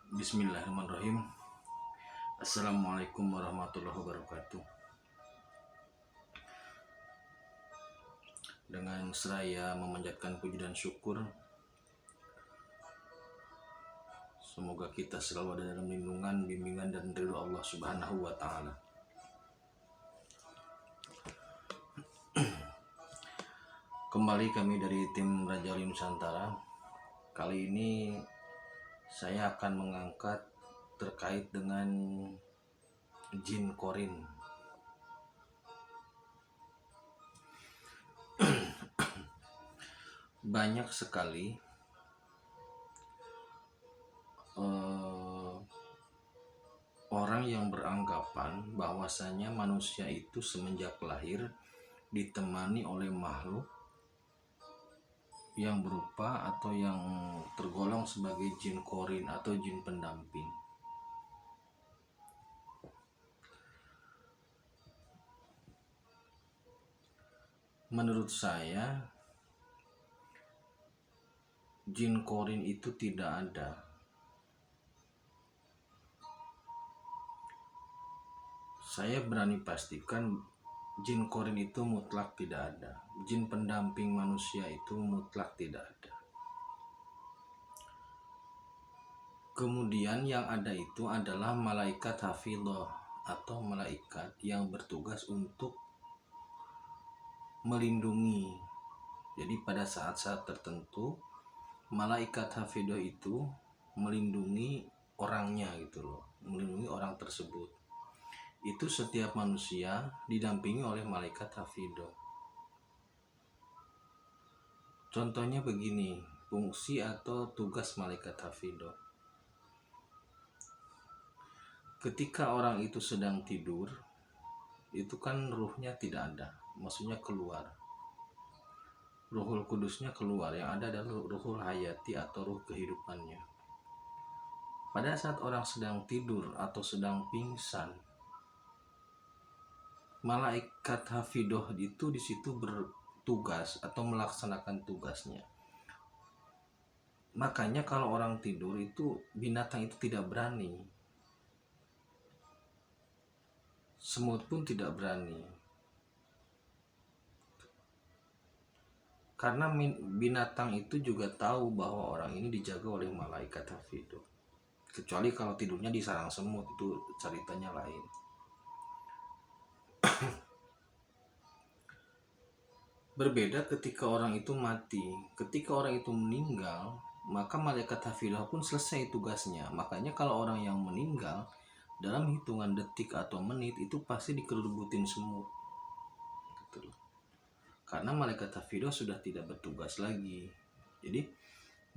Bismillahirrahmanirrahim. Assalamualaikum warahmatullahi wabarakatuh. Dengan seraya memanjatkan puji dan syukur, semoga kita selalu ada dalam lindungan, bimbingan, dan ridho Allah Subhanahu wa Ta'ala. Kembali kami dari tim Raja Wali Nusantara. Kali ini saya akan mengangkat terkait dengan jin korin. Banyak sekali orang yang beranggapan bahwasanya manusia itu semenjak lahir ditemani oleh makhluk yang berupa atau yang tergolong sebagai jin korin atau jin pendamping. Menurut saya, jin korin itu tidak ada. Saya berani pastikan jin korin itu mutlak tidak ada. Jin pendamping manusia itu mutlak tidak ada. Kemudian yang ada itu adalah malaikat hafidhah atau malaikat yang bertugas untuk melindungi. Jadi pada saat-saat tertentu malaikat hafidhah itu melindungi orangnya gitu loh, melindungi orang tersebut. Itu setiap manusia didampingi oleh malaikat hafidhah. Contohnya begini, fungsi atau tugas malaikat hafidhah. Ketika orang itu sedang tidur, itu kan ruhnya tidak ada, maksudnya keluar. Ruhul kudusnya keluar, yang ada adalah ruhul hayati atau ruh kehidupannya. Pada saat orang sedang tidur atau sedang pingsan, malaikat hafidhah itu di situ bertugas atau melaksanakan tugasnya. Makanya kalau orang tidur itu binatang itu tidak berani. Semut pun tidak berani. Karena binatang itu juga tahu bahwa orang ini dijaga oleh malaikat hafidhah. Kecuali kalau tidurnya di sarang semut, itu ceritanya lain. Berbeda ketika orang itu mati. Ketika orang itu meninggal, maka malaikat hafidhah pun selesai tugasnya. Makanya kalau orang yang meninggal dalam hitungan detik atau menit itu pasti dikerubutin semut. Gitu. Karena malaikat hafidhah sudah tidak bertugas lagi. Jadi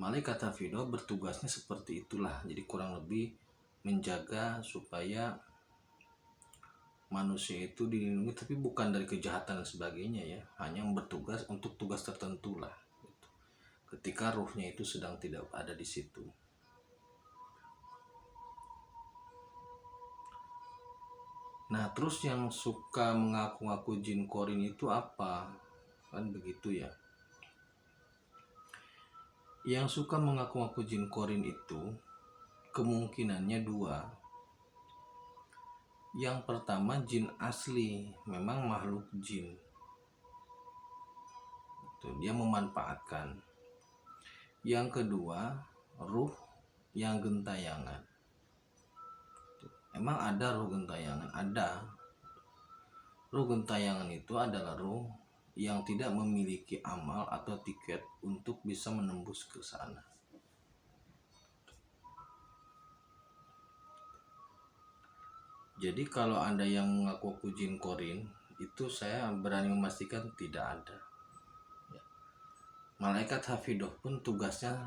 malaikat hafidhah bertugasnya seperti itulah. Jadi kurang lebih menjaga supaya manusia itu dilindungi, tapi bukan dari kejahatan dan sebagainya ya, hanya bertugas untuk tugas tertentu lah gitu. Ketika ruhnya itu sedang tidak ada di situ. Nah terus yang suka mengaku-ngaku jin korin itu apa? Kan begitu ya. Yang suka mengaku-ngaku jin korin itu kemungkinannya dua. Yang pertama jin asli, memang makhluk jin. Dia memanfaatkan. Yang kedua, ruh yang gentayangan. Emang ada ruh gentayangan? Ada. Ruh gentayangan itu adalah ruh yang tidak memiliki amal atau tiket untuk bisa menembus ke sana. Jadi kalau Anda yang mengaku jin korin, itu saya berani memastikan tidak ada. Malaikat hafidhah pun tugasnya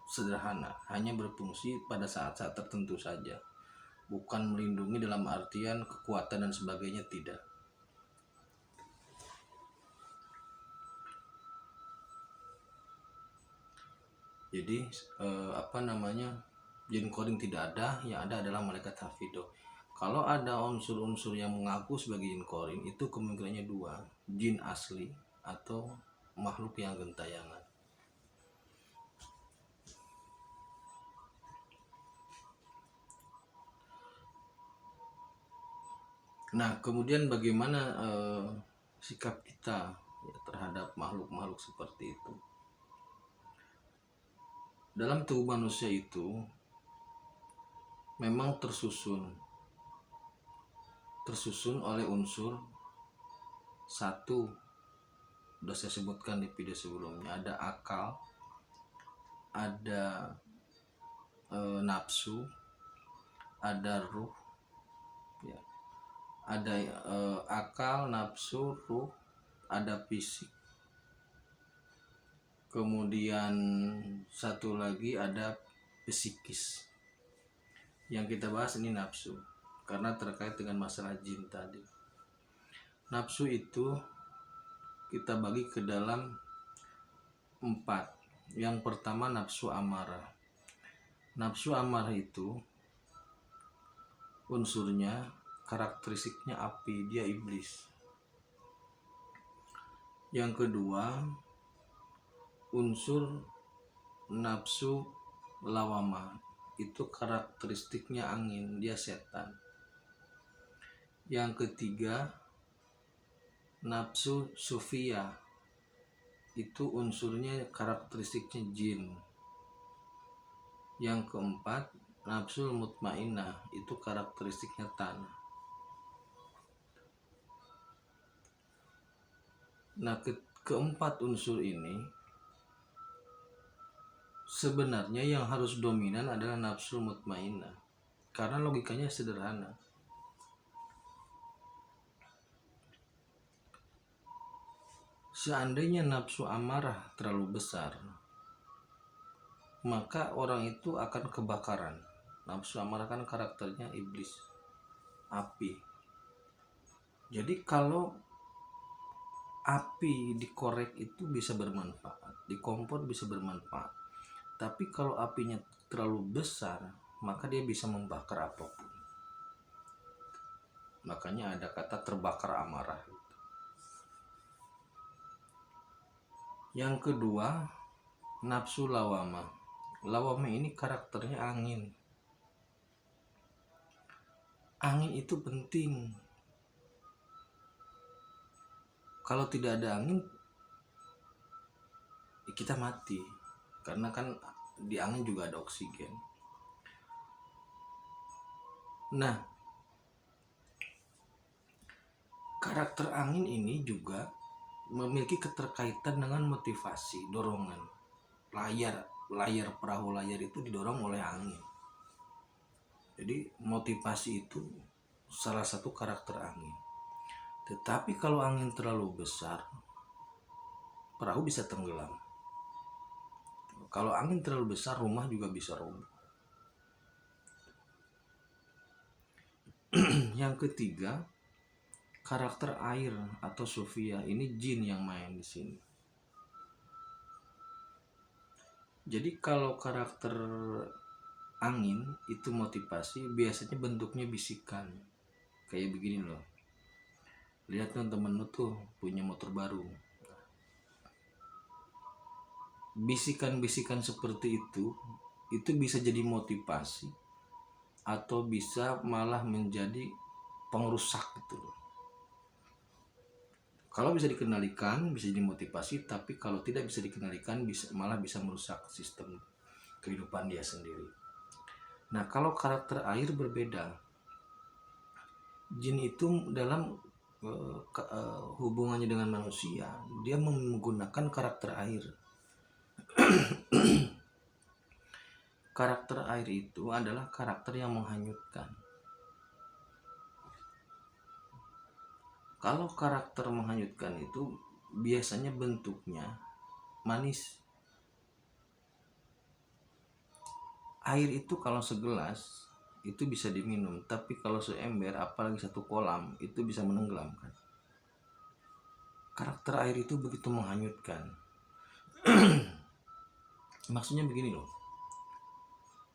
sederhana, hanya berfungsi pada saat-saat tertentu saja. Bukan melindungi dalam artian kekuatan dan sebagainya, tidak. Jadi jin korin tidak ada, yang ada adalah malaikat hafidhah. Kalau ada unsur-unsur yang mengaku sebagai jin korin, itu kemungkinannya dua, jin asli atau makhluk yang gentayangan. Nah, kemudian bagaimana sikap kita ya, terhadap makhluk-makhluk seperti itu? Dalam tubuh manusia itu memang tersusun oleh unsur satu, udah saya sebutkan di video sebelumnya, ada akal, ada nafsu, ada ruh, ya. Ada akal, nafsu, ruh, ada fisik, kemudian satu lagi ada psikis. Yang kita bahas ini nafsu, karena terkait dengan masalah jin tadi. Nafsu itu kita bagi ke dalam 4. Yang pertama nafsu amarah. Nafsu amarah itu unsurnya, karakteristiknya api, dia iblis. Yang kedua, unsur nafsu lawama, itu karakteristiknya angin, dia setan. Yang ketiga, nafsu sufia, itu unsurnya karakteristiknya jin. Yang keempat, nafsu mutmainnah, itu karakteristiknya tanah. Nah, keempat unsur ini sebenarnya yang harus dominan adalah nafsu mutmainnah, karena logikanya sederhana. Seandainya nafsu amarah terlalu besar, maka orang itu akan kebakaran. Nafsu amarah kan karakternya iblis, api. Jadi kalau api dikorek itu bisa bermanfaat, dikompor bisa bermanfaat. Tapi kalau apinya terlalu besar, maka dia bisa membakar apapun. Makanya ada kata terbakar amarah. Yang kedua, nafsu lawama. Lawama ini karakternya angin. Angin itu penting. Kalau tidak ada angin, kita mati. Karena kan di angin juga ada oksigen. Nah, karakter angin ini juga memiliki keterkaitan dengan motivasi, dorongan. Layar perahu layar itu didorong oleh angin. Jadi motivasi itu salah satu karakter angin. Tetapi kalau angin terlalu besar, perahu bisa tenggelam. Kalau angin terlalu besar, rumah juga bisa roboh. Yang ketiga, karakter air atau sufia, ini jin yang main di sini. Jadi kalau karakter angin itu motivasi, biasanya bentuknya bisikan. Kayak begini loh. Lihat teman-teman lu tuh punya motor baru. Bisikan-bisikan seperti itu bisa jadi motivasi atau bisa malah menjadi pengrusak gitu loh. Kalau bisa dikendalikan bisa jadi motivasi, tapi kalau tidak bisa dikendalikan malah bisa merusak sistem kehidupan dia sendiri. Nah, kalau karakter air berbeda. Jin itu dalam hubungannya dengan manusia, dia menggunakan karakter air. Karakter air itu adalah karakter yang menghanyutkan. Kalau karakter menghanyutkan itu biasanya bentuknya manis. Air itu kalau segelas itu bisa diminum, tapi kalau seember apalagi satu kolam itu bisa menenggelamkan. Karakter air itu begitu menghanyutkan. Maksudnya begini loh.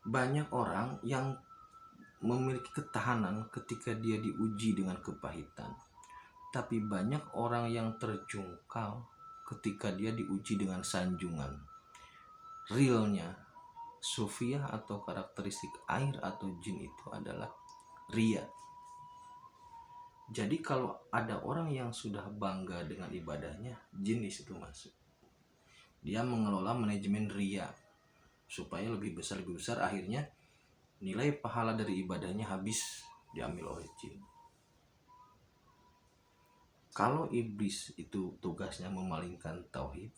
Banyak orang yang memiliki ketahanan ketika dia diuji dengan kepahitan. Tapi banyak orang yang terjungkal ketika dia diuji dengan sanjungan. Realnya, sufia atau karakteristik air atau jin itu adalah ria. Jadi kalau ada orang yang sudah bangga dengan ibadahnya, jin di situ masuk. Dia mengelola manajemen ria supaya lebih besar, akhirnya nilai pahala dari ibadahnya habis diambil oleh jin. Kalau iblis itu tugasnya memalingkan tauhid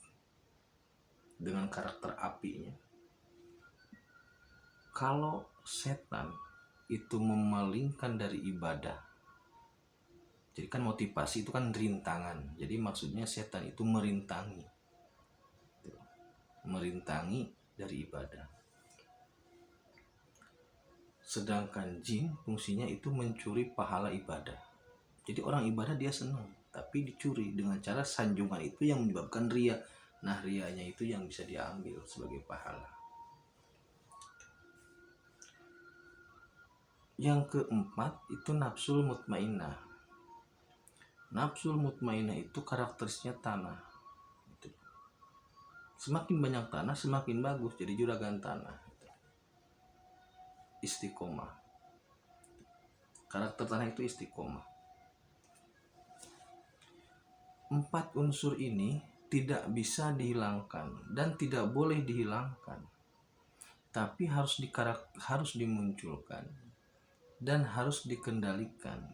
dengan karakter apinya, kalau setan itu memalingkan dari ibadah, jadi kan motivasi itu kan rintangan, jadi maksudnya setan itu merintangi dari ibadah. Sedangkan jin fungsinya itu mencuri pahala ibadah. Jadi orang ibadah dia senang, tapi dicuri dengan cara sanjungan itu yang menyebabkan ria. Nah, rianya itu yang bisa diambil sebagai pahala. Yang keempat itu nafsul mutmainnah. Nafsul mutmainnah itu karakteristiknya tanah. Semakin banyak tanah semakin bagus, jadi juragan tanah. Istiqomah. Karakter tanah itu istiqomah. 4 unsur ini tidak bisa dihilangkan dan tidak boleh dihilangkan, tapi harus dimunculkan dan harus dikendalikan.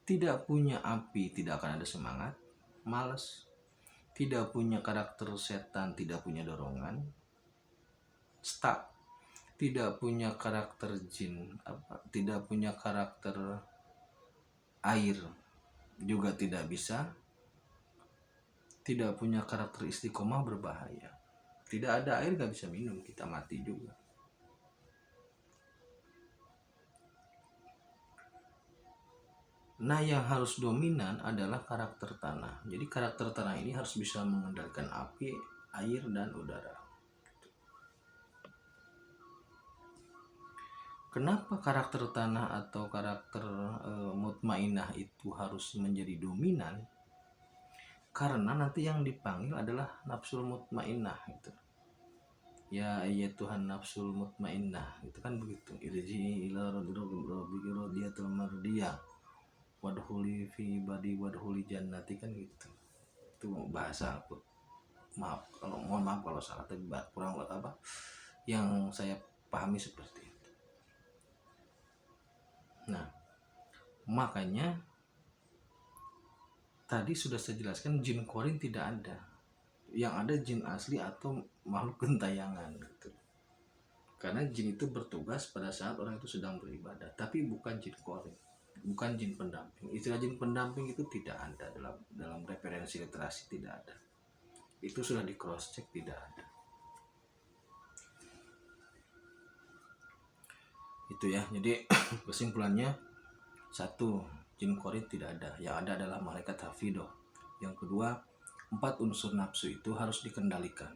Tidak punya api tidak akan ada semangat, malas. Tidak punya karakter setan, tidak punya dorongan, stuck. Tidak punya karakter jin, tidak punya karakter air, juga tidak bisa. Tidak punya karakter istiqomah, berbahaya. Tidak ada air gak bisa minum, kita mati juga. Nah, yang harus dominan adalah karakter tanah. Jadi karakter tanah ini harus bisa mengendalikan api, air, dan udara. Kenapa karakter tanah atau karakter mutmainnah itu harus menjadi dominan? Karena nanti yang dipanggil adalah nafsul mutmainnah gitu. Ya Tuhan nafsul mutmainnah, itu kan begitu. Irji ila rabbika radiyatul mardiyah wadhuli fi ibadi wadhuli jannati, kan gitu. Itu bahasa aku. Mohon maaf kalau salah, tapi kurang apa yang saya pahami seperti itu. Nah, makanya tadi sudah saya jelaskan jin korin tidak ada. Yang ada jin asli atau makhluk gentayangan gitu. Karena jin itu bertugas pada saat orang itu sedang beribadah, tapi bukan jin korin, bukan jin pendamping. Istilah jin pendamping itu tidak ada dalam referensi literasi, tidak ada. Itu sudah di cross check, tidak ada. Itu ya. Jadi kesimpulannya, 1, jin korin tidak ada. Yang ada adalah malaikat hafidoh. Yang kedua, 4 unsur nafsu itu harus dikendalikan,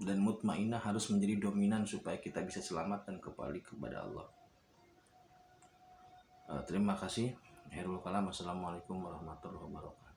dan mutmainnah harus menjadi dominan supaya kita bisa selamat dan kembali kepada Allah. Terima kasih. Akhirul kalam. Assalamualaikum warahmatullahi wabarakatuh.